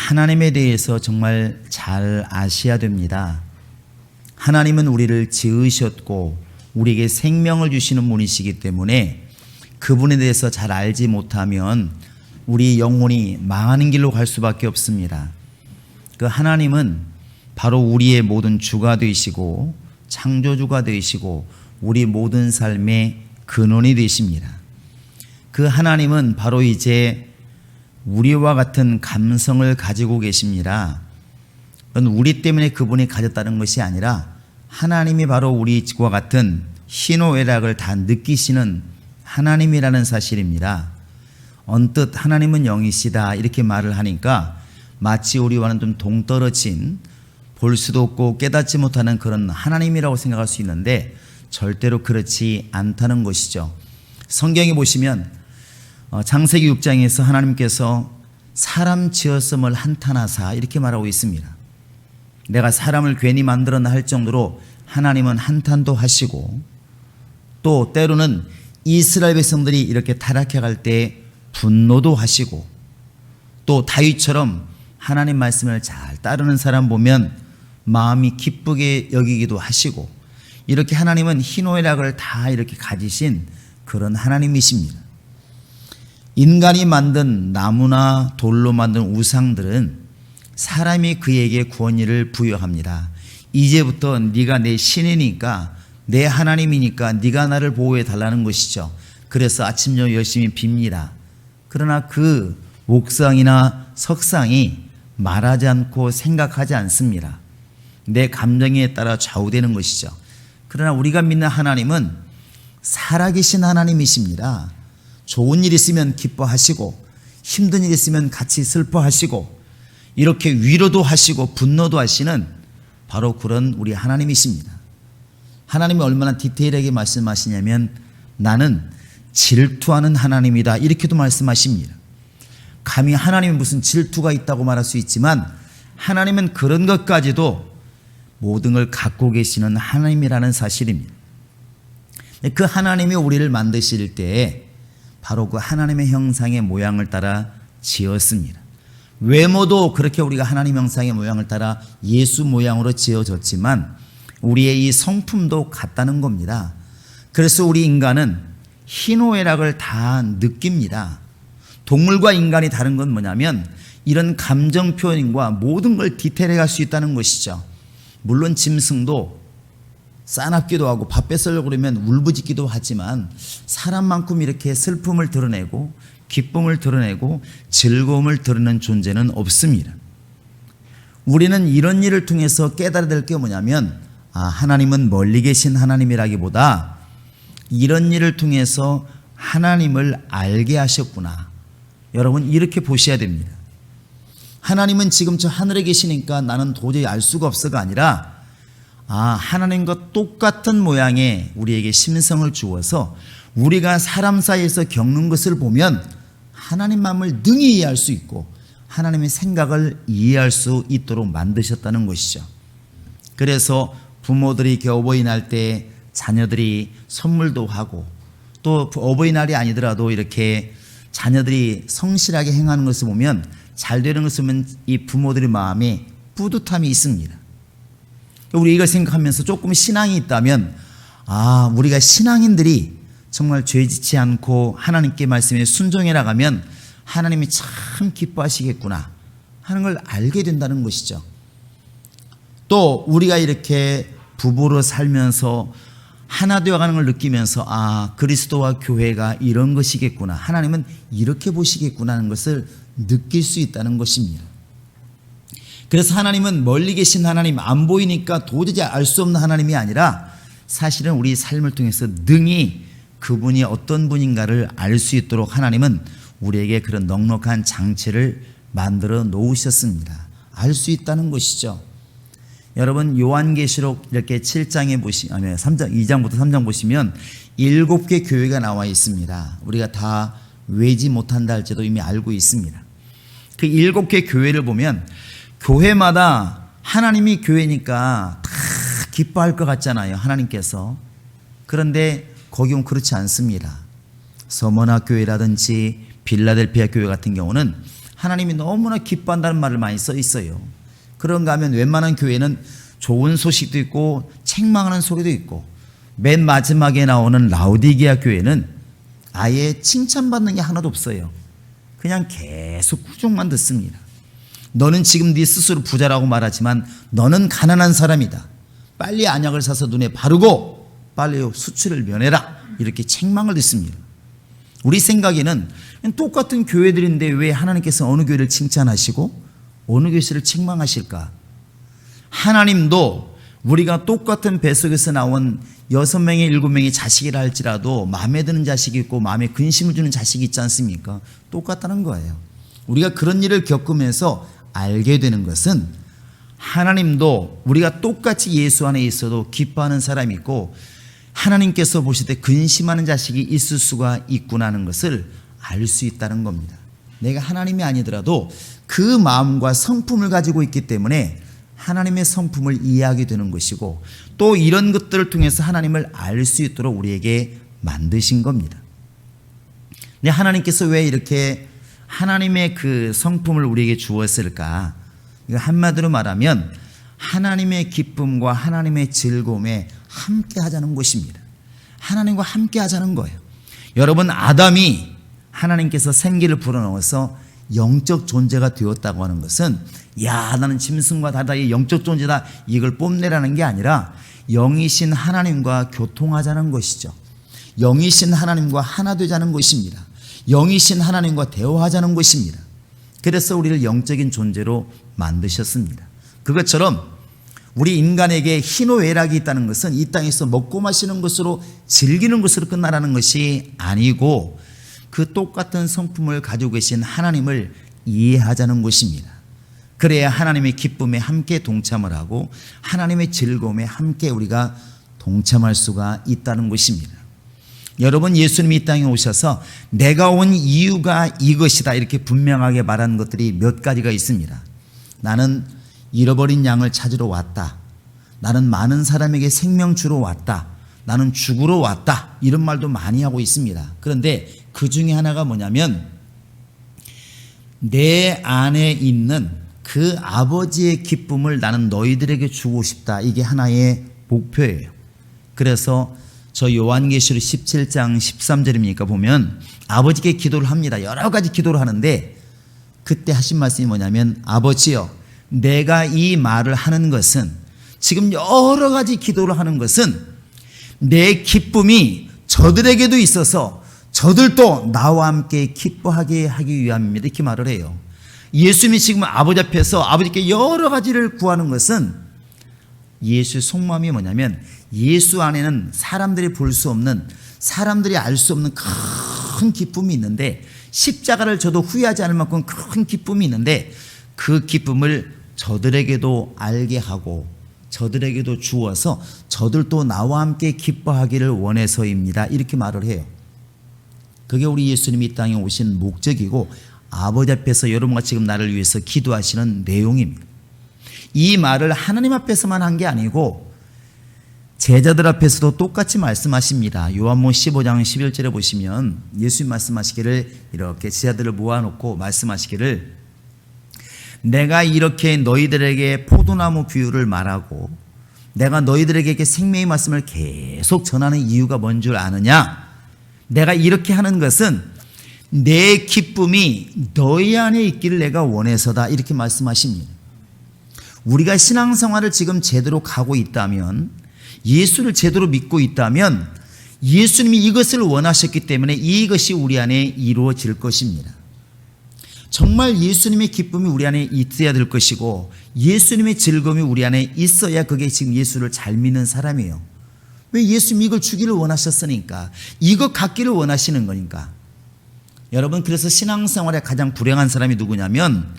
하나님에 대해서 정말 잘 아셔야 됩니다. 하나님은 우리를 지으셨고 우리에게 생명을 주시는 분이시기 때문에 그분에 대해서 잘 알지 못하면 우리 영혼이 망하는 길로 갈 수밖에 없습니다. 그 하나님은 바로 우리의 모든 주가 되시고 창조주가 되시고 우리 모든 삶의 근원이 되십니다. 그 하나님은 바로 이제 우리와 같은 감성을 가지고 계십니다. 그건 우리 때문에 그분이 가졌다는 것이 아니라 하나님이 바로 우리와 같은 희노애락을 다 느끼시는 하나님이라는 사실입니다. 언뜻 하나님은 영이시다 이렇게 말을 하니까 마치 우리와는 좀 동떨어진 볼 수도 없고 깨닫지 못하는 그런 하나님이라고 생각할 수 있는데 절대로 그렇지 않다는 것이죠. 성경에 보시면 창세기 6장에서 하나님께서 사람 지었음을 한탄하사 이렇게 말하고 있습니다. 내가 사람을 괜히 만들었나 할 정도로 하나님은 한탄도 하시고 또 때로는 이스라엘 백성들이 이렇게 타락해 갈 때 분노도 하시고 또 다윗처럼 하나님 말씀을 잘 따르는 사람 보면 마음이 기쁘게 여기기도 하시고 이렇게 하나님은 희노애락을 다 이렇게 가지신 그런 하나님이십니다. 인간이 만든 나무나 돌로 만든 우상들은 사람이 그에게 구원의를 부여합니다. 이제부터 네가 내 신이니까 내 하나님이니까 네가 나를 보호해 달라는 것이죠. 그래서 아침 저녁 열심히 빕니다. 그러나 그 옥상이나 석상이 말하지 않고 생각하지 않습니다. 내 감정에 따라 좌우되는 것이죠. 그러나 우리가 믿는 하나님은 살아계신 하나님이십니다. 좋은 일 있으면 기뻐하시고 힘든 일 있으면 같이 슬퍼하시고 이렇게 위로도 하시고 분노도 하시는 바로 그런 우리 하나님이십니다. 하나님이 얼마나 디테일하게 말씀하시냐면 나는 질투하는 하나님이다 이렇게도 말씀하십니다. 감히 하나님이 무슨 질투가 있다고 말할 수 있지만 하나님은 그런 것까지도 모든 걸 갖고 계시는 하나님이라는 사실입니다. 그 하나님이 우리를 만드실 때에 바로 그 하나님의 형상의 모양을 따라 지었습니다. 외모도 그렇게 우리가 하나님 형상의 모양을 따라 예수 모양으로 지어졌지만 우리의 이 성품도 같다는 겁니다. 그래서 우리 인간은 희노애락을 다 느낍니다. 동물과 인간이 다른 건 뭐냐면 이런 감정 표현과 모든 걸 디테일해 갈 수 있다는 것이죠. 물론 짐승도 싸납기도 하고 밥 뺏으려고 그러면 울부짖기도 하지만 사람만큼 이렇게 슬픔을 드러내고 기쁨을 드러내고 즐거움을 드러내는 존재는 없습니다. 우리는 이런 일을 통해서 깨달아야 될 게 뭐냐면 하나님은 멀리 계신 하나님이라기보다 이런 일을 통해서 하나님을 알게 하셨구나. 여러분 이렇게 보셔야 됩니다. 하나님은 지금 저 하늘에 계시니까 나는 도저히 알 수가 없어가 아니라 하나님과 똑같은 모양의 우리에게 심성을 주어서 우리가 사람 사이에서 겪는 것을 보면 하나님 마음을 능히 이해할 수 있고 하나님의 생각을 이해할 수 있도록 만드셨다는 것이죠. 그래서 부모들이 어버이날 때 자녀들이 선물도 하고 또 어버이날이 아니더라도 이렇게 자녀들이 성실하게 행하는 것을 보면 잘 되는 것을 보면 이 부모들의 마음에 뿌듯함이 있습니다. 우리 이걸 생각하면서 조금 신앙이 있다면 우리가 신앙인들이 정말 죄짓지 않고 하나님께 말씀에 순종해 나가면 하나님이 참 기뻐하시겠구나 하는 걸 알게 된다는 것이죠. 또 우리가 이렇게 부부로 살면서 하나 되어가는 걸 느끼면서 그리스도와 교회가 이런 것이겠구나, 하나님은 이렇게 보시겠구나 하는 것을 느낄 수 있다는 것입니다. 그래서 하나님은 멀리 계신 하나님, 안 보이니까 도저히 알 수 없는 하나님이 아니라 사실은 우리 삶을 통해서 능히 그분이 어떤 분인가를 알 수 있도록 하나님은 우리에게 그런 넉넉한 장치를 만들어 놓으셨습니다. 알 수 있다는 것이죠. 여러분 요한계시록 이렇게 7장에 2장부터 3장 보시면 7개 교회가 나와 있습니다. 우리가 다 외지 못한다 할지도 이미 알고 있습니다. 그 7개 교회를 보면 교회마다 하나님이 교회니까 다 기뻐할 것 같잖아요, 하나님께서. 그런데 거기는 그렇지 않습니다. 서머나 교회라든지 빌라델피아 교회 같은 경우는 하나님이 너무나 기뻐한다는 말을 많이 써 있어요. 그런가 하면 웬만한 교회는 좋은 소식도 있고 책망하는 소리도 있고, 맨 마지막에 나오는 라오디게아 교회는 아예 칭찬받는 게 하나도 없어요. 그냥 계속 구종만 듣습니다. 너는 지금 네 스스로 부자라고 말하지만 너는 가난한 사람이다. 빨리 안약을 사서 눈에 바르고 빨리 수치를 면해라. 이렇게 책망을 듣습니다. 우리 생각에는 똑같은 교회들인데 왜 하나님께서 어느 교회를 칭찬하시고 어느 교회를 책망하실까? 하나님도 우리가 똑같은 뱃속에서 나온 6명의 7명의 자식이라 할지라도 마음에 드는 자식이 있고 마음에 근심을 주는 자식이 있지 않습니까? 똑같다는 거예요. 우리가 그런 일을 겪으면서 알게 되는 것은 하나님도 우리가 똑같이 예수 안에 있어도 기뻐하는 사람이 있고 하나님께서 보실 때 근심하는 자식이 있을 수가 있구나 하는 것을 알 수 있다는 겁니다. 내가 하나님이 아니더라도 그 마음과 성품을 가지고 있기 때문에 하나님의 성품을 이해하게 되는 것이고, 또 이런 것들을 통해서 하나님을 알 수 있도록 우리에게 만드신 겁니다. 근데 하나님께서 왜 이렇게 하나님의 그 성품을 우리에게 주었을까? 이거 한마디로 말하면 하나님의 기쁨과 하나님의 즐거움에 함께 하자는 것입니다. 하나님과 함께 하자는 거예요. 여러분, 아담이 하나님께서 생기를 불어넣어서 영적 존재가 되었다고 하는 것은 야 나는 짐승과 다다의 영적 존재다 이걸 뽐내라는 게 아니라 영이신 하나님과 교통하자는 것이죠. 영이신 하나님과 하나 되자는 것입니다. 영이신 하나님과 대화하자는 것입니다. 그래서 우리를 영적인 존재로 만드셨습니다. 그것처럼 우리 인간에게 희노애락이 있다는 것은 이 땅에서 먹고 마시는 것으로 즐기는 것으로 끝나라는 것이 아니고 그 똑같은 성품을 가지고 계신 하나님을 이해하자는 것입니다. 그래야 하나님의 기쁨에 함께 동참을 하고 하나님의 즐거움에 함께 우리가 동참할 수가 있다는 것입니다. 여러분, 예수님이 이 땅에 오셔서 내가 온 이유가 이것이다 이렇게 분명하게 말한 것들이 몇 가지가 있습니다. 나는 잃어버린 양을 찾으러 왔다. 나는 많은 사람에게 생명 주러 왔다. 나는 죽으러 왔다. 이런 말도 많이 하고 있습니다. 그런데 그 중에 하나가 뭐냐면 내 안에 있는 그 아버지의 기쁨을 나는 너희들에게 주고 싶다. 이게 하나의 목표예요. 그래서 저 요한계시록 17장 13절입니까 보면 아버지께 기도를 합니다. 여러 가지 기도를 하는데 그때 하신 말씀이 뭐냐면 아버지여 내가 이 말을 하는 것은 지금 여러 가지 기도를 하는 것은 내 기쁨이 저들에게도 있어서 저들도 나와 함께 기뻐하게 하기 위함입니다. 이렇게 말을 해요. 예수님이 지금 아버지 앞에서 아버지께 여러 가지를 구하는 것은 예수의 속마음이 뭐냐면 예수 안에는 사람들이 볼 수 없는 사람들이 알 수 없는 큰 기쁨이 있는데 십자가를 져도 후회하지 않을 만큼 큰 기쁨이 있는데 그 기쁨을 저들에게도 알게 하고 저들에게도 주어서 저들도 나와 함께 기뻐하기를 원해서입니다. 이렇게 말을 해요. 그게 우리 예수님이 이 땅에 오신 목적이고 아버지 앞에서 여러분과 지금 나를 위해서 기도하시는 내용입니다. 이 말을 하나님 앞에서만 한 게 아니고 제자들 앞에서도 똑같이 말씀하십니다. 요한복음 15장 11절에 보시면 예수님 말씀하시기를 이렇게 제자들을 모아놓고 말씀하시기를 내가 이렇게 너희들에게 포도나무 비유를 말하고 내가 너희들에게 생명의 말씀을 계속 전하는 이유가 뭔 줄 아느냐? 내가 이렇게 하는 것은 내 기쁨이 너희 안에 있기를 내가 원해서다. 이렇게 말씀하십니다. 우리가 신앙생활을 지금 제대로 가고 있다면 예수를 제대로 믿고 있다면 예수님이 이것을 원하셨기 때문에 이것이 우리 안에 이루어질 것입니다. 정말 예수님의 기쁨이 우리 안에 있어야 될 것이고 예수님의 즐거움이 우리 안에 있어야 그게 지금 예수를 잘 믿는 사람이에요. 왜 예수님이 이걸 주기를 원하셨으니까 이거 갖기를 원하시는 거니까. 여러분, 그래서 신앙생활에 가장 불행한 사람이 누구냐면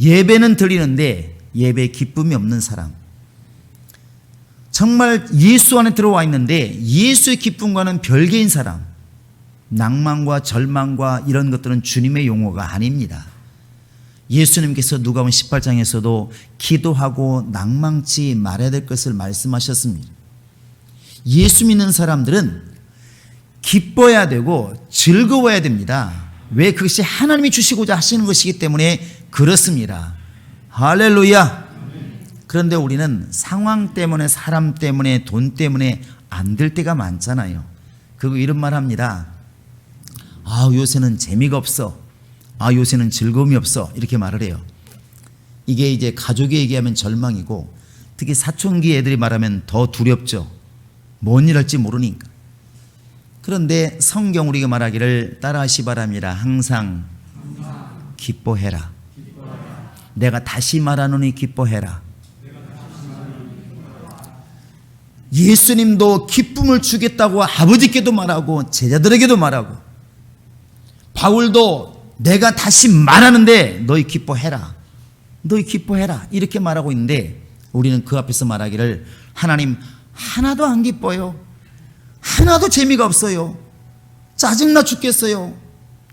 예배는 드리는데 예배에 기쁨이 없는 사람. 정말 예수 안에 들어와 있는데 예수의 기쁨과는 별개인 사람. 낭만과 절망과 이런 것들은 주님의 용어가 아닙니다. 예수님께서 누가복음 18장에서도 기도하고 낭망치 말아야 될 것을 말씀하셨습니다. 예수 믿는 사람들은 기뻐야 되고 즐거워야 됩니다. 왜? 그것이 하나님이 주시고자 하시는 것이기 때문에 그렇습니다. 할렐루야. 그런데 우리는 상황 때문에, 사람 때문에, 돈 때문에 안 될 때가 많잖아요. 그리고 이런 말 합니다. 요새는 재미가 없어. 요새는 즐거움이 없어. 이렇게 말을 해요. 이게 이제 가족이 얘기하면 절망이고, 특히 사춘기 애들이 말하면 더 두렵죠. 뭔 일 할지 모르니까. 그런데 성경 우리가 말하기를 따라하시 바랍니다. 항상 기뻐해라. 내가 다시 말하노니 기뻐해라. 예수님도 기쁨을 주겠다고 아버지께도 말하고 제자들에게도 말하고, 바울도 내가 다시 말하는데 너희 기뻐해라. 너희 기뻐해라. 이렇게 말하고 있는데, 우리는 그 앞에서 말하기를 하나님 하나도 안 기뻐요. 하나도 재미가 없어요. 짜증나 죽겠어요.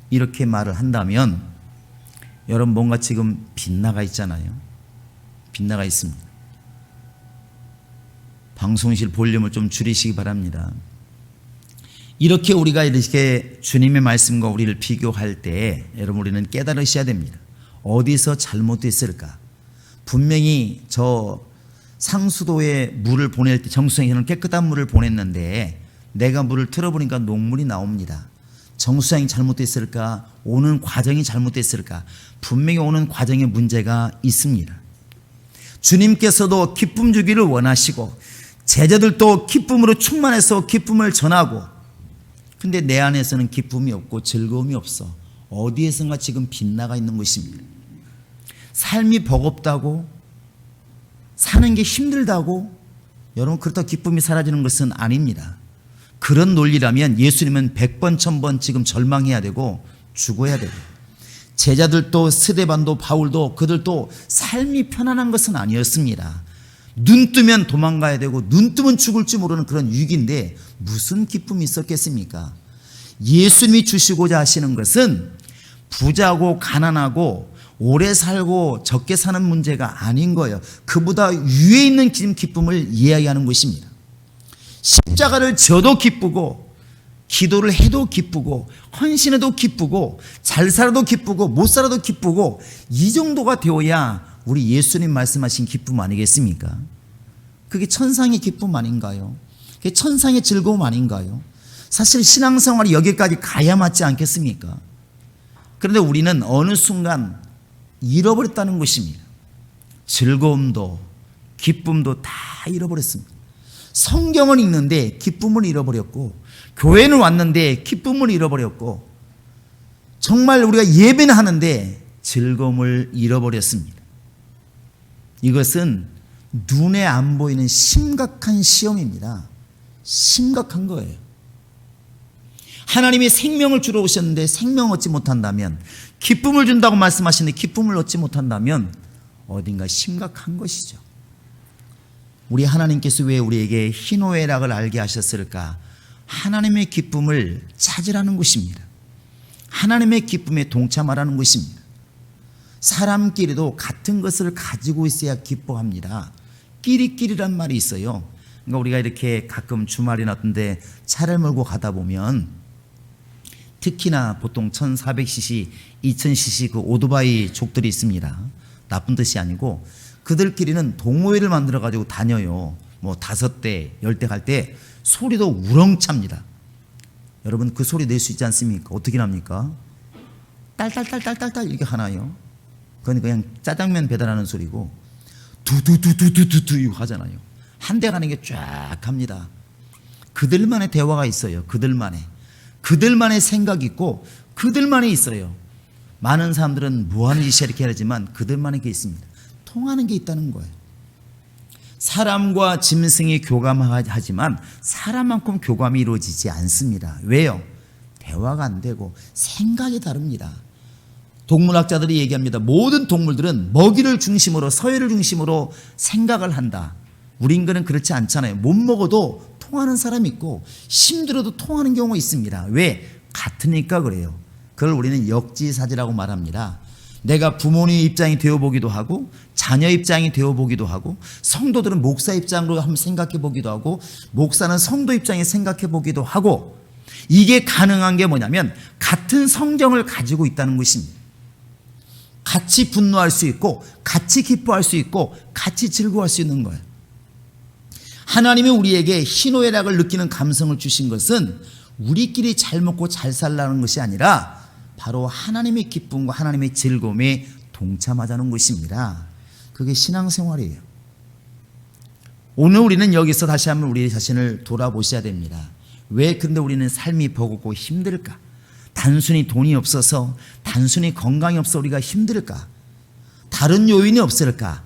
이렇게 말을 한다면 여러분 뭔가 지금 빗나가 있잖아요. 빗나가 있습니다. 방송실 볼륨을 좀 줄이시기 바랍니다. 이렇게 우리가 이렇게 주님의 말씀과 우리를 비교할 때 여러분 우리는 깨달으셔야 됩니다. 어디서 잘못됐을까? 분명히 저 상수도에 물을 보낼 때 정수장에는 깨끗한 물을 보냈는데 내가 물을 틀어보니까 녹물이 나옵니다. 정수장이 잘못됐을까? 오는 과정이 잘못됐을까? 분명히 오는 과정에 문제가 있습니다. 주님께서도 기쁨 주기를 원하시고 제자들도 기쁨으로 충만해서 기쁨을 전하고, 근데 내 안에서는 기쁨이 없고 즐거움이 없어. 어디에선가 지금 빗나가 있는 것입니다. 삶이 버겁다고, 사는 게 힘들다고, 여러분 그렇다고 기쁨이 사라지는 것은 아닙니다. 그런 논리라면 예수님은 100번 1000번 지금 절망해야 되고 죽어야 되고, 제자들도 스데반도 바울도 그들도 삶이 편안한 것은 아니었습니다. 눈 뜨면 도망가야 되고 눈 뜨면 죽을지 모르는 그런 위기인데 무슨 기쁨이 있었겠습니까? 예수님이 주시고자 하시는 것은 부자고 가난하고 오래 살고 적게 사는 문제가 아닌 거예요. 그보다 위에 있는 기쁨을 이야기하는 것입니다. 십자가를 져도 기쁘고, 기도를 해도 기쁘고, 헌신해도 기쁘고, 잘 살아도 기쁘고, 못 살아도 기쁘고, 이 정도가 되어야 우리 예수님 말씀하신 기쁨 아니겠습니까? 그게 천상의 기쁨 아닌가요? 그게 천상의 즐거움 아닌가요? 사실 신앙생활이 여기까지 가야 맞지 않겠습니까? 그런데 우리는 어느 순간 잃어버렸다는 것입니다. 즐거움도 기쁨도 다 잃어버렸습니다. 성경을 읽는데 기쁨을 잃어버렸고, 교회는 왔는데 기쁨을 잃어버렸고, 정말 우리가 예배는 하는데 즐거움을 잃어버렸습니다. 이것은 눈에 안 보이는 심각한 시험입니다. 심각한 거예요. 하나님이 생명을 주러 오셨는데 생명을 얻지 못한다면, 기쁨을 준다고 말씀하시는데 기쁨을 얻지 못한다면 어딘가 심각한 것이죠. 우리 하나님께서 왜 우리에게 희노애락을 알게 하셨을까? 하나님의 기쁨을 찾으라는 것입니다. 하나님의 기쁨에 동참하라는 것입니다. 사람끼리도 같은 것을 가지고 있어야 기뻐합니다. 끼리끼리란 말이 있어요. 그러니까 우리가 이렇게 가끔 주말이나 어떤 데 차를 몰고 가다 보면, 특히나 보통 1400cc, 2000cc 그 오토바이 족들이 있습니다. 나쁜 뜻이 아니고 그들끼리는 동호회를 만들어 가지고 다녀요. 뭐 5대, 10대 갈 때 소리도 우렁찹니다. 여러분 그 소리 낼 수 있지 않습니까? 어떻게 납니까? 딸딸딸딸딸딸 이렇게 하나요? 그건 그냥 짜장면 배달하는 소리고, 두두두두두두 이거 하잖아요. 한 대 가는 게 쫙 합니다. 그들만의 대화가 있어요. 그들만의 생각이 있고 그들만의 있어요. 많은 사람들은 뭐하는 짓이야 이렇게 하지만 그들만의 게 있습니다. 통하는 게 있다는 거예요. 사람과 짐승이 교감하지만 사람만큼 교감이 이루어지지 않습니다. 왜요? 대화가 안 되고 생각이 다릅니다. 동물학자들이 얘기합니다. 모든 동물들은 먹이를 중심으로, 서열을 중심으로 생각을 한다. 우리 인간은 그렇지 않잖아요. 못 먹어도 통하는 사람이 있고 힘들어도 통하는 경우가 있습니다. 왜? 같으니까 그래요. 그걸 우리는 역지사지라고 말합니다. 내가 부모님 입장이 되어보기도 하고 자녀 입장이 되어보기도 하고, 성도들은 목사 입장으로 한번 생각해보기도 하고, 목사는 성도 입장에 생각해보기도 하고, 이게 가능한 게 뭐냐면 같은 성경을 가지고 있다는 것입니다. 같이 분노할 수 있고 같이 기뻐할 수 있고 같이 즐거워할 수 있는 거예요. 하나님이 우리에게 희노애락을 느끼는 감성을 주신 것은 우리끼리 잘 먹고 잘 살라는 것이 아니라 바로 하나님의 기쁨과 하나님의 즐거움에 동참하자는 것입니다. 그게 신앙생활이에요. 오늘 우리는 여기서 다시 한번 우리 자신을 돌아보셔야 됩니다. 왜 근데 우리는 삶이 버겁고 힘들까? 단순히 돈이 없어서, 단순히 건강이 없어 우리가 힘들까? 다른 요인이 없을까?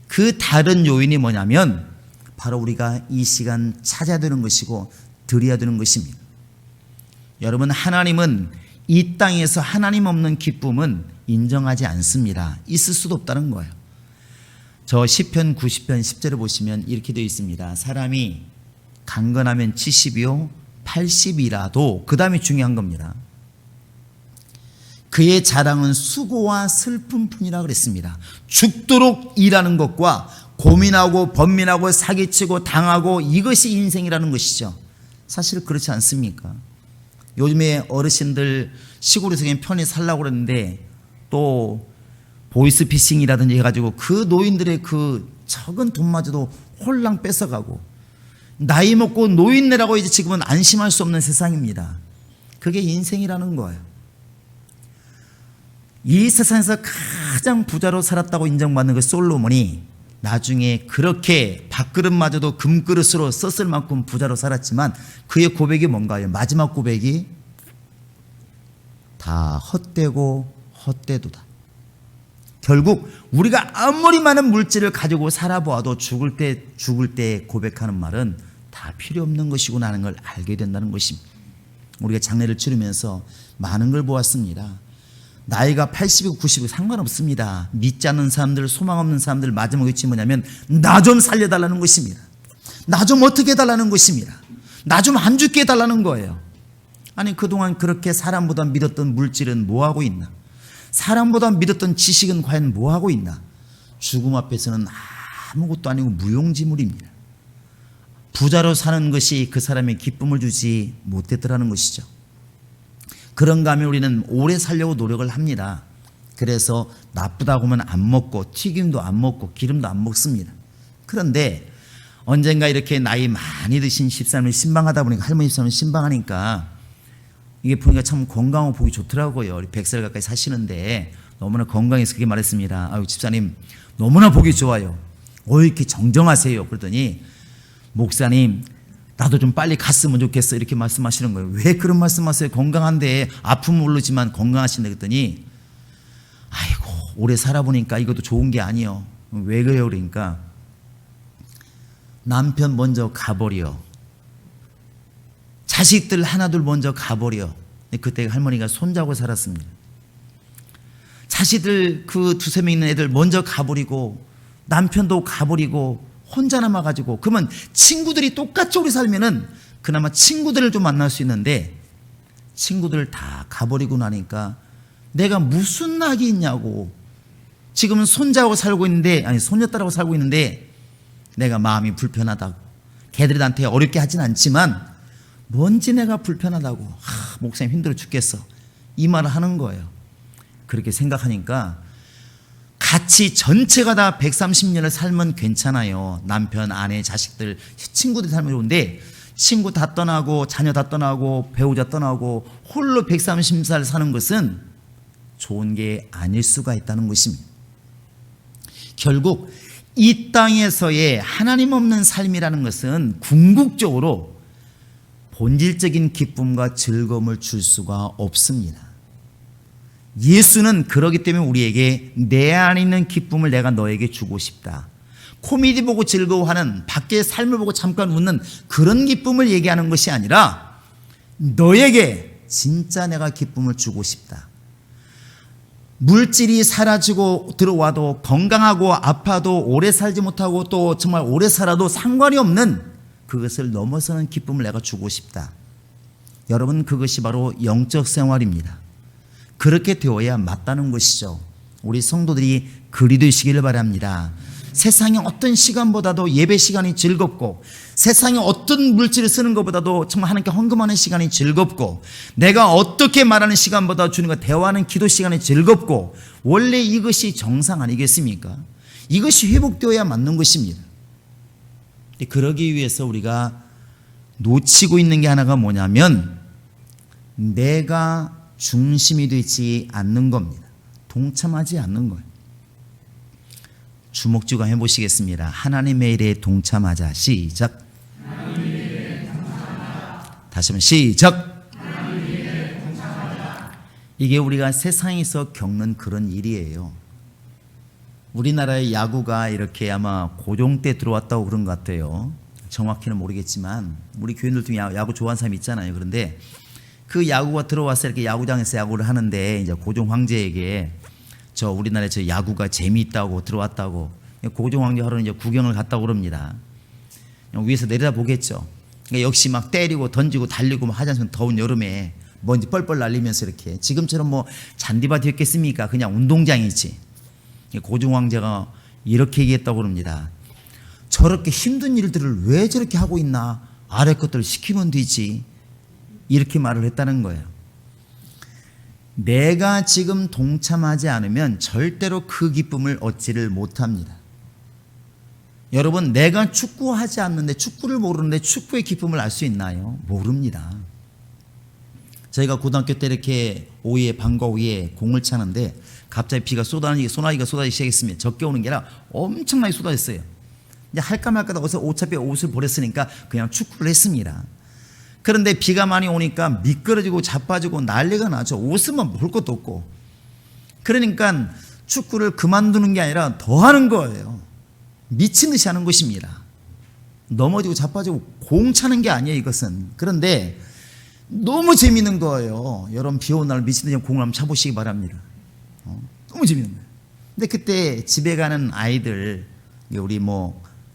그 다른 요인이 뭐냐면 바로 우리가 이 시간 찾아야 되는 것이고 드려야 되는 것입니다. 여러분, 하나님은 이 땅에서 하나님 없는 기쁨은 인정하지 않습니다. 있을 수도 없다는 거예요. 저 시편 90편 10절을 보시면 이렇게 되어 있습니다. 사람이 강건하면 70이요 80이라도, 그 다음에 중요한 겁니다. 그의 자랑은 수고와 슬픔뿐이라 그랬습니다. 죽도록 일하는 것과 고민하고 번민하고 사기치고 당하고, 이것이 인생이라는 것이죠. 사실 그렇지 않습니까? 요즘에 어르신들 시골에서 그냥 편히 살라고 그러는데 또 보이스피싱이라든지 해가지고 그 노인들의 그 적은 돈마저도 홀랑 뺏어가고, 나이 먹고 노인네라고 이제 지금은 안심할 수 없는 세상입니다. 그게 인생이라는 거예요. 이 세상에서 가장 부자로 살았다고 인정받는 그 솔로몬이 나중에 그렇게 밥그릇마저도 금그릇으로 썼을 만큼 부자로 살았지만 그의 고백이 뭔가요? 마지막 고백이 다 헛되고 헛되도다. 결국 우리가 아무리 많은 물질을 가지고 살아보아도 죽을 때 고백하는 말은 다 필요 없는 것이구나 하는 걸 알게 된다는 것입니다. 우리가 장례를 치르면서 많은 걸 보았습니다. 나이가 80이고 90이고 상관없습니다. 믿지 않는 사람들, 소망 없는 사람들 마지막 외치 뭐냐면 나 좀 살려달라는 것입니다. 나 좀 어떻게 해달라는 것입니다. 나 좀 안 죽게 해달라는 거예요. 아니, 그동안 그렇게 사람보다 믿었던 물질은 뭐하고 있나? 사람보다 믿었던 지식은 과연 뭐하고 있나? 죽음 앞에서는 아무것도 아니고 무용지물입니다. 부자로 사는 것이 그 사람의 기쁨을 주지 못했더라는 것이죠. 그런가 하면 우리는 오래 살려고 노력을 합니다. 그래서 나쁘다고 하면 안 먹고 튀김도 안 먹고 기름도 안 먹습니다. 그런데 언젠가 이렇게 나이 많이 드신 집사람을 신방하다 보니까, 할머니 집사람을 신방하니까 이게 보니까 참 건강하고 보기 좋더라고요. 우리 100살 가까이 사시는데 너무나 건강해서 그렇게 말했습니다. 아유, 집사님 너무나 보기 좋아요. 이렇게 정정하세요. 그러더니 목사님 나도 좀 빨리 갔으면 좋겠어, 이렇게 말씀하시는 거예요. 왜 그런 말씀하세요? 건강한데 아픔은 모르지만 건강하신데. 그랬더니 아이고, 오래 살아보니까 이것도 좋은 게 아니요. 왜 그래요? 그러니까 남편 먼저 가버려, 자식들 하나둘 먼저 가버려. 그때 할머니가 손자고 살았습니다. 자식들 그 두세 명 있는 애들 먼저 가버리고 남편도 가버리고 혼자 남아가지고, 그러면 친구들이 똑같이 오래 살면은 그나마 친구들을 좀 만날 수 있는데 친구들 다 가버리고 나니까 내가 무슨 낙이 있냐고. 지금은 손자하고 살고 있는데, 아니 손녀딸하고 살고 있는데 내가 마음이 불편하다고. 걔들이 나한테 어렵게 하진 않지만 뭔지 내가 불편하다고. 목사님 힘들어 죽겠어, 이 말을 하는 거예요. 그렇게 생각하니까 같이 전체가 다 130년을 살면 괜찮아요. 남편, 아내, 자식들, 친구들 살면 좋은데 친구 다 떠나고 자녀 다 떠나고 배우자 떠나고 홀로 130살 사는 것은 좋은 게 아닐 수가 있다는 것입니다. 결국 이 땅에서의 하나님 없는 삶이라는 것은 궁극적으로 본질적인 기쁨과 즐거움을 줄 수가 없습니다. 예수는 그러기 때문에 우리에게 내 안에 있는 기쁨을 내가 너에게 주고 싶다. 코미디 보고 즐거워하는, 밖의 삶을 보고 잠깐 웃는 그런 기쁨을 얘기하는 것이 아니라 너에게 진짜 내가 기쁨을 주고 싶다. 물질이 사라지고 들어와도, 건강하고 아파도, 오래 살지 못하고 또 정말 오래 살아도 상관이 없는 그것을 넘어서는 기쁨을 내가 주고 싶다. 여러분, 그것이 바로 영적 생활입니다. 그렇게 되어야 맞다는 것이죠. 우리 성도들이 그리 되시기를 바랍니다. 세상의 어떤 시간보다도 예배 시간이 즐겁고, 세상의 어떤 물질을 쓰는 것보다도 정말 하나님께 헌금하는 시간이 즐겁고, 내가 어떻게 말하는 시간보다 주님과 대화하는 기도 시간이 즐겁고, 원래 이것이 정상 아니겠습니까? 이것이 회복되어야 맞는 것입니다. 그러기 위해서 우리가 놓치고 있는 게 하나가 뭐냐면, 내가 중심이 되지 않는 겁니다. 동참하지 않는 거예요. 주목주가 해보시겠습니다. 하나님의 일에 동참하자. 시작. 다시 한번 시작. 이게 우리가 세상에서 겪는 그런 일이에요. 우리나라의 야구가 이렇게 아마 고종 때 들어왔다고 그런 것 같아요. 정확히는 모르겠지만 우리 교인들 중에 야구 좋아하는 사람이 있잖아요. 그런데 그 야구가 들어와서 이렇게 야구장에서 야구를 하는데, 이제 고종 황제에게 우리나라에 야구가 재미있다고 들어왔다고, 고종 황제 하루는 이제 구경을 갔다고 그럽니다. 위에서 내려다 보겠죠. 그러니까 역시 막 때리고 던지고 달리고 막 하지 않습니까? 더운 여름에 먼지 뻘뻘 날리면서 이렇게, 지금처럼 뭐 잔디밭이 있겠습니까? 그냥 운동장이지. 고종 황제가 이렇게 얘기했다고 그럽니다. 저렇게 힘든 일들을 왜 저렇게 하고 있나? 아래 것들을 시키면 되지. 이렇게 말을 했다는 거예요. 내가 지금 동참하지 않으면 절대로 그 기쁨을 얻지를 못합니다. 여러분, 내가 축구하지 않는데, 축구를 모르는데 축구의 기쁨을 알 수 있나요? 모릅니다. 저희가 고등학교 때 이렇게 오후에, 방과 후에 공을 차는데 갑자기 비가 소나기가 쏟아지기 시작했습니다. 적게 오는 게 아니라 엄청나게 쏟아졌어요. 이제 할까 말까 하고서 어차피 옷을 버렸으니까 그냥 축구를 했습니다. 그런데 비가 많이 오니까 미끄러지고 자빠지고 난리가 나죠. 옷은 볼 것도 없고. 그러니까 축구를 그만두는 게 아니라 더 하는 거예요. 미친 듯이 하는 것입니다. 넘어지고 자빠지고 공 차는 게 아니에요, 이것은. 그런데 너무 재밌는 거예요. 여러분, 비 오는 날 미친 듯이 공을 한번 차보시기 바랍니다. 너무 재밌는 거예요. 근데 그때 집에 가는 아이들, 우리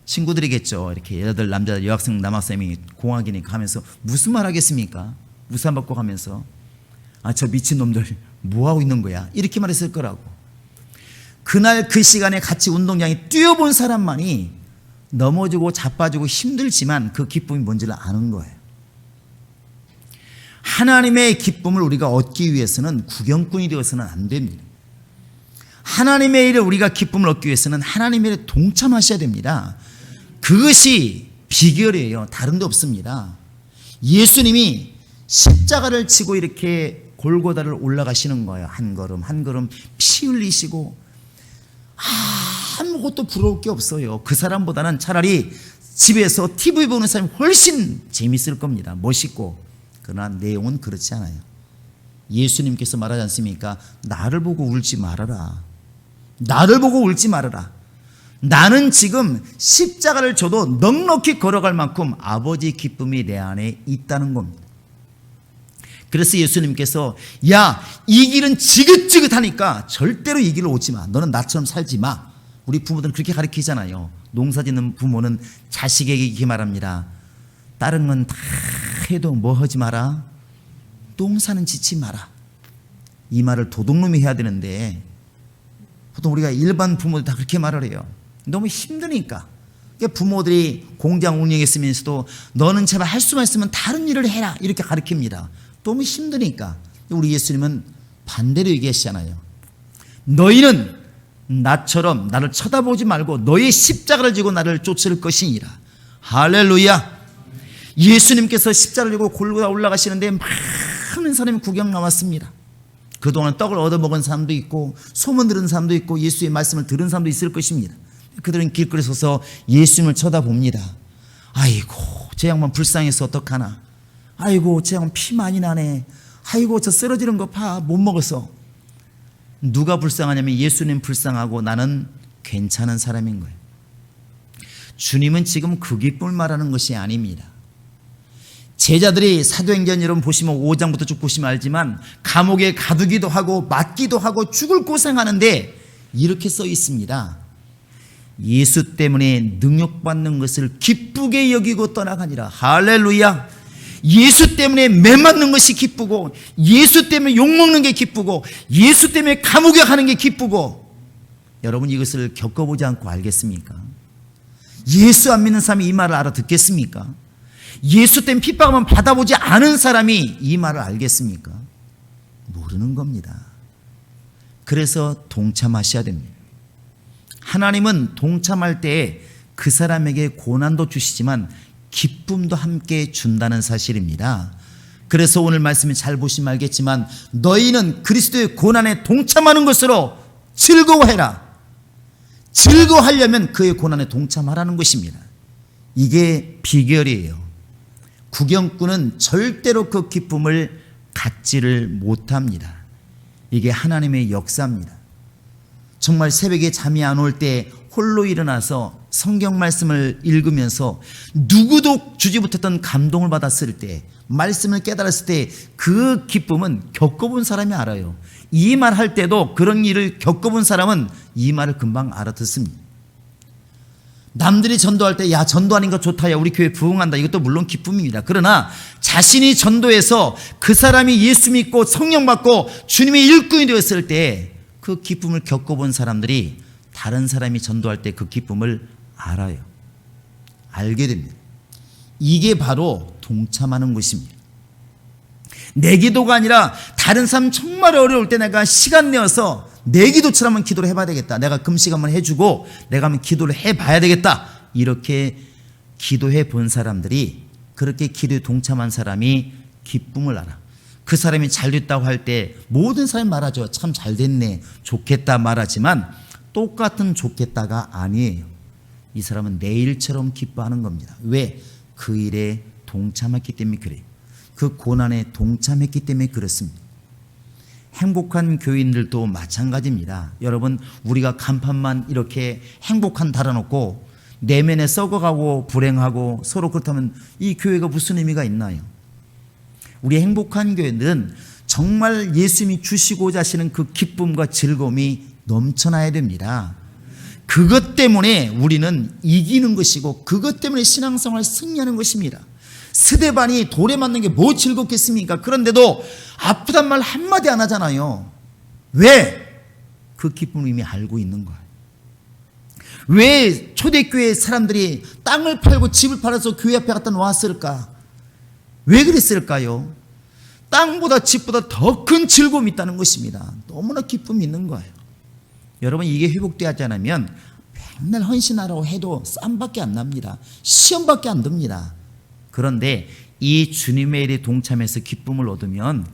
친구들이겠죠. 이렇게 여자들, 남자들, 여학생, 남학생이 공학이니까 하면서 무슨 말 하겠습니까? 우산 받고 가면서, 저 미친놈들 뭐 하고 있는 거야? 이렇게 말했을 거라고. 그날 그 시간에 같이 운동장에 뛰어본 사람만이 넘어지고 자빠지고 힘들지만 그 기쁨이 뭔지를 아는 거예요. 하나님의 기쁨을 우리가 얻기 위해서는 구경꾼이 되어서는 안 됩니다. 하나님의 일에 우리가 기쁨을 얻기 위해서는 하나님의 일에 동참하셔야 됩니다. 그것이 비결이에요. 다른 데 없습니다. 예수님이 십자가를 지고 이렇게 골고다를 올라가시는 거예요. 한 걸음 한 걸음 피 흘리시고 아무것도 부러울 게 없어요. 그 사람보다는 차라리 집에서 TV 보는 사람이 훨씬 재밌을 겁니다. 멋있고. 그러나 내용은 그렇지 않아요. 예수님께서 말하지 않습니까? 나를 보고 울지 말아라. 나를 보고 울지 말아라. 나는 지금 십자가를 져도 넉넉히 걸어갈 만큼 아버지 기쁨이 내 안에 있다는 겁니다. 그래서 예수님께서 이 길은 지긋지긋하니까 절대로 이 길로 오지 마. 너는 나처럼 살지 마. 우리 부모들은 그렇게 가르치잖아요. 농사짓는 부모는 자식에게 이렇게 말합니다. 다른 건 다 해도 뭐 하지 마라? 농사는 짓지 마라. 이 말을 도둑놈이 해야 되는데 보통 우리가 일반 부모들 다 그렇게 말을 해요. 너무 힘드니까. 그러니까 부모들이 공장 운영했으면서도 너는 제발 할 수만 있으면 다른 일을 해라 이렇게 가르칩니다. 너무 힘드니까. 우리 예수님은 반대로 얘기하시잖아요. 너희는 나처럼 나를 쳐다보지 말고 너의 십자가를 지고 나를 쫓을 것이니라. 할렐루야. 예수님께서 십자가를 지고 골고다 올라가시는데 많은 사람이 구경 나왔습니다. 그동안 떡을 얻어먹은 사람도 있고 소문 들은 사람도 있고 예수의 말씀을 들은 사람도 있을 것입니다. 그들은 길거리에 서서 예수님을 쳐다봅니다. 아이고 저 양반 불쌍해서 어떡하나. 아이고 저 양반 피 많이 나네. 아이고 저 쓰러지는 거 봐. 못 먹어서. 누가 불쌍하냐면 예수님 불쌍하고 나는 괜찮은 사람인 거예요. 주님은 지금 그 기쁨을 말하는 것이 아닙니다. 제자들이 사도행전 여러분 보시면 5장부터 쭉 보시면 알지만 감옥에 가두기도 하고 맞기도 하고 죽을 고생하는데 이렇게 써 있습니다. 예수 때문에 능욕받는 것을 기쁘게 여기고 떠나가니라. 할렐루야. 예수 때문에 매 맞는 것이 기쁘고 예수 때문에 욕먹는 게 기쁘고 예수 때문에 감옥에 가는 게 기쁘고 여러분 이것을 겪어보지 않고 알겠습니까? 예수 안 믿는 사람이 이 말을 알아듣겠습니까? 예수 때문에 핍박을 받아보지 않은 사람이 이 말을 알겠습니까? 모르는 겁니다. 그래서 동참하셔야 됩니다. 하나님은 동참할 때에 그 사람에게 고난도 주시지만 기쁨도 함께 준다는 사실입니다. 그래서 오늘 말씀을 잘 보시면 알겠지만 너희는 그리스도의 고난에 동참하는 것으로 즐거워해라. 즐거워하려면 그의 고난에 동참하라는 것입니다. 이게 비결이에요. 구경꾼은 절대로 그 기쁨을 갖지를 못합니다. 이게 하나님의 역사입니다. 정말 새벽에 잠이 안 올 때 홀로 일어나서 성경 말씀을 읽으면서 누구도 주지 못했던 감동을 받았을 때, 말씀을 깨달았을 때 그 기쁨은 겪어본 사람이 알아요. 이 말 할 때도 그런 일을 겪어본 사람은 이 말을 금방 알아듣습니다. 남들이 전도할 때 야 전도하는 거 좋다, 야 우리 교회 부흥한다, 이것도 물론 기쁨입니다. 그러나 자신이 전도해서 그 사람이 예수 믿고 성령 받고 주님의 일꾼이 되었을 때 그 기쁨을 겪어본 사람들이 다른 사람이 전도할 때 그 기쁨을 알아요. 알게 됩니다. 이게 바로 동참하는 것입니다. 내 기도가 아니라 다른 사람 정말 어려울 때 내가 시간 내어서 내 기도처럼 한번 기도를 해봐야 되겠다, 내가 금식 한번 해주고 내가 한번 기도를 해봐야 되겠다, 이렇게 기도해 본 사람들이, 그렇게 기도에 동참한 사람이 기쁨을 알아. 그 사람이 잘 됐다고 할 때 모든 사람이 말하죠. 참 잘 됐네, 좋겠다 말하지만 똑같은 좋겠다가 아니에요. 이 사람은 내 일처럼 기뻐하는 겁니다. 왜? 그 일에 동참했기 때문에 그래요. 그 고난에 동참했기 때문에 그렇습니다. 행복한 교인들도 마찬가지입니다. 여러분, 우리가 간판만 이렇게 행복한 달아놓고 내면에 썩어가고 불행하고 서로 그렇다면 이 교회가 무슨 의미가 있나요? 우리 행복한 교회들은 정말 예수님이 주시고자 하시는 그 기쁨과 즐거움이 넘쳐나야 됩니다. 그것 때문에 우리는 이기는 것이고 그것 때문에 신앙생활 승리하는 것입니다. 스데반이 돌에 맞는 게 뭐 즐겁겠습니까? 그런데도 아프단 말 한마디 안 하잖아요. 왜? 그 기쁨을 이미 알고 있는 거예요. 왜 초대교회 사람들이 땅을 팔고 집을 팔아서 교회 앞에 갖다 놓았을까? 왜 그랬을까요? 땅보다 집보다 더 큰 즐거움이 있다는 것입니다. 너무나 기쁨이 있는 거예요. 여러분, 이게 회복되지 않으면 맨날 헌신하라고 해도 쌈밖에 안 납니다. 시험밖에 안 듭니다. 그런데 이 주님의 일에 동참해서 기쁨을 얻으면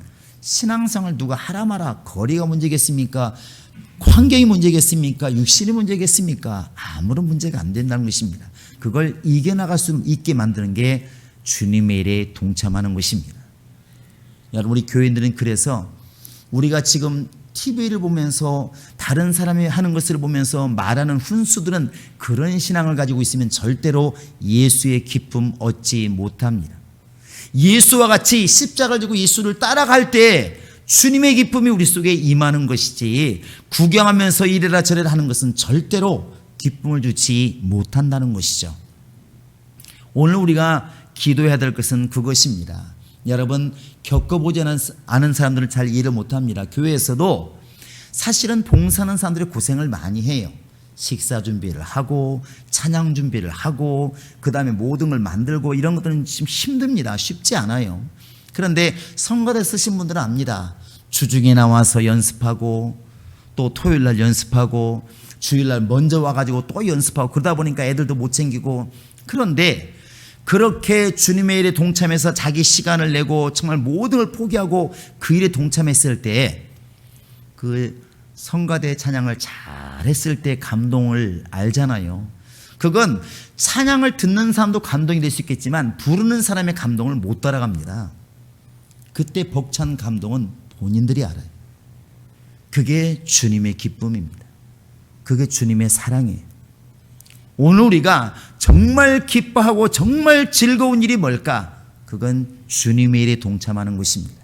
신앙생활 누가 하라 마라, 거리가 문제겠습니까? 환경이 문제겠습니까? 육신이 문제겠습니까? 아무런 문제가 안 된다는 것입니다. 그걸 이겨나갈 수 있게 만드는 게 주님의 일에 동참하는 것입니다. 여러분, 우리 교인들은 그래서 우리가 지금 TV를 보면서 다른 사람이 하는 것을 보면서 말하는 훈수들은 그런 신앙을 가지고 있으면 절대로 예수의 기쁨 얻지 못합니다. 예수와 같이 십자가를 지고 예수를 따라갈 때 주님의 기쁨이 우리 속에 임하는 것이지, 구경하면서 이래라 저래라 하는 것은 절대로 기쁨을 주지 못한다는 것이죠. 오늘 우리가 기도해야 될 것은 그것입니다. 여러분, 겪어보지 않은 사람들은 잘 이해를 못합니다. 교회에서도 사실은 봉사하는 사람들이 고생을 많이 해요. 식사 준비를 하고 찬양 준비를 하고 그 다음에 모든 걸 만들고 이런 것들은 좀 힘듭니다. 쉽지 않아요. 그런데 성가대 쓰신 분들은 압니다. 주중에 나와서 연습하고 또 토요일날 연습하고 주일날 먼저 와가지고 또 연습하고 그러다 보니까 애들도 못 챙기고, 그런데 그렇게 주님의 일에 동참해서 자기 시간을 내고 정말 모든 걸 포기하고 그 일에 동참했을 때 그 성가대 찬양을 잘했을 때 감동을 알잖아요. 그건 찬양을 듣는 사람도 감동이 될 수 있겠지만 부르는 사람의 감동을 못 따라갑니다. 그때 벅찬 감동은 본인들이 알아요. 그게 주님의 기쁨입니다. 그게 주님의 사랑이에요. 오늘 우리가 정말 기뻐하고 정말 즐거운 일이 뭘까? 그건 주님의 일에 동참하는 것입니다.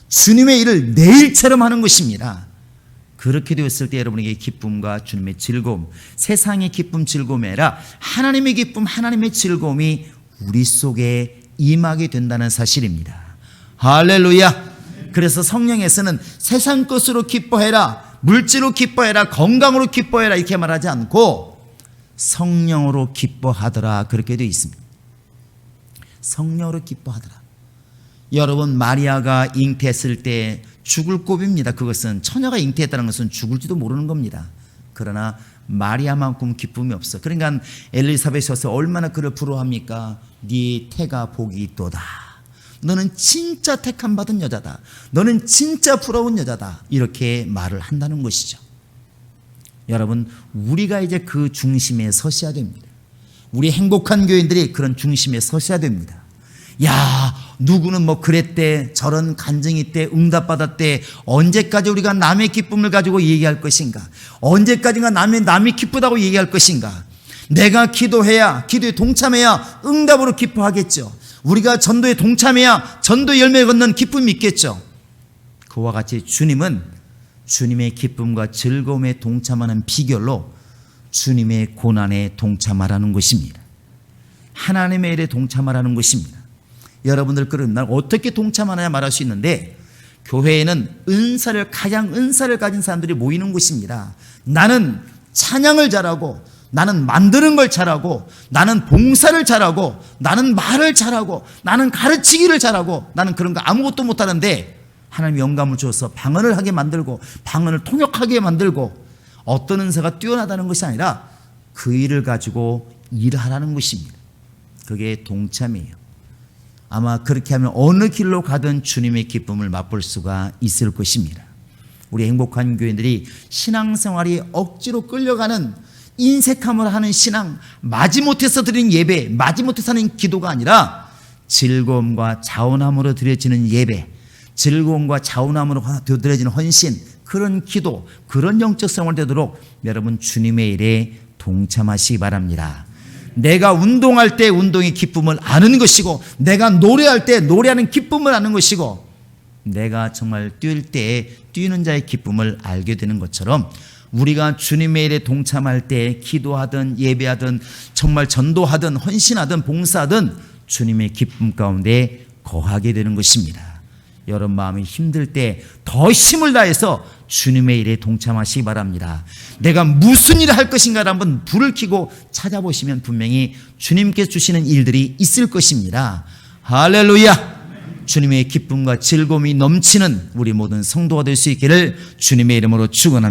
주님의 일을 내 일처럼 하는 것입니다. 그렇게 되었을 때 여러분에게 기쁨과 주님의 즐거움, 세상의 기쁨 즐거움이 아니라 하나님의 기쁨, 하나님의 즐거움이 우리 속에 임하게 된다는 사실입니다. 할렐루야. 그래서 성령에서는 세상 것으로 기뻐해라, 물질로 기뻐해라, 건강으로 기뻐해라 이렇게 말하지 않고 성령으로 기뻐하더라 그렇게 되어 있습니다. 성령으로 기뻐하더라. 여러분, 마리아가 잉태했을 때 죽을 꼽입니다. 그것은 처녀가 잉태했다는 것은 죽을지도 모르는 겁니다. 그러나 마리아만큼 기쁨이 없어. 그러니까 엘리사벳이 와서 얼마나 그를 부러워합니까? 네 태가 복이 있도다. 너는 진짜 택함 받은 여자다. 너는 진짜 부러운 여자다. 이렇게 말을 한다는 것이죠. 여러분, 우리가 이제 그 중심에 서셔야 됩니다. 우리 행복한 교인들이 그런 중심에 서셔야 됩니다. 야, 누구는 뭐 그랬대, 저런 간증이 때, 응답받았대. 언제까지 우리가 남의 기쁨을 가지고 얘기할 것인가? 언제까지가 남이 기쁘다고 얘기할 것인가? 내가 기도해야, 기도에 동참해야 응답으로 기뻐하겠죠. 우리가 전도에 동참해야 전도 열매 걷는 기쁨이 있겠죠. 그와 같이 주님은 주님의 기쁨과 즐거움에 동참하는 비결로 주님의 고난에 동참하라는 것입니다. 하나님의 일에 동참하라는 것입니다. 여러분들 그럼 난 어떻게 동참하느냐 말할 수 있는데, 교회에는 가장 은사를 가진 사람들이 모이는 곳입니다. 나는 찬양을 잘하고, 나는 만드는 걸 잘하고, 나는 봉사를 잘하고, 나는 말을 잘하고, 나는 가르치기를 잘하고, 나는 그런 거 아무것도 못하는데 하나님 영감을 주어서 방언을 하게 만들고, 방언을 통역하게 만들고, 어떤 은사가 뛰어나다는 것이 아니라 그 일을 가지고 일하라는 것입니다. 그게 동참이에요. 아마 그렇게 하면 어느 길로 가든 주님의 기쁨을 맛볼 수가 있을 것입니다. 우리 행복한 교인들이 신앙생활이 억지로 끌려가는 인색함을 하는 신앙, 마지못해서 드린 예배, 마지못해서 하는 기도가 아니라 즐거움과 자원함으로 드려지는 예배, 즐거움과 자원함으로 드려지는 헌신, 그런 기도, 그런 영적 생활이 되도록 여러분 주님의 일에 동참하시기 바랍니다. 내가 운동할 때 운동의 기쁨을 아는 것이고, 내가 노래할 때 노래하는 기쁨을 아는 것이고, 내가 정말 뛸 때 뛰는 자의 기쁨을 알게 되는 것처럼 우리가 주님의 일에 동참할 때 기도하든 예배하든 정말 전도하든 헌신하든 봉사하든 주님의 기쁨 가운데 거하게 되는 것입니다. 여러분 마음이 힘들 때 더 힘을 다해서 주님의 일에 동참하시기 바랍니다. 내가 무슨 일을 할 것인가를 한번 불을 켜고 찾아보시면 분명히 주님께서 주시는 일들이 있을 것입니다. 할렐루야! 주님의 기쁨과 즐거움이 넘치는 우리 모든 성도가 될 수 있기를 주님의 이름으로 축원합니다.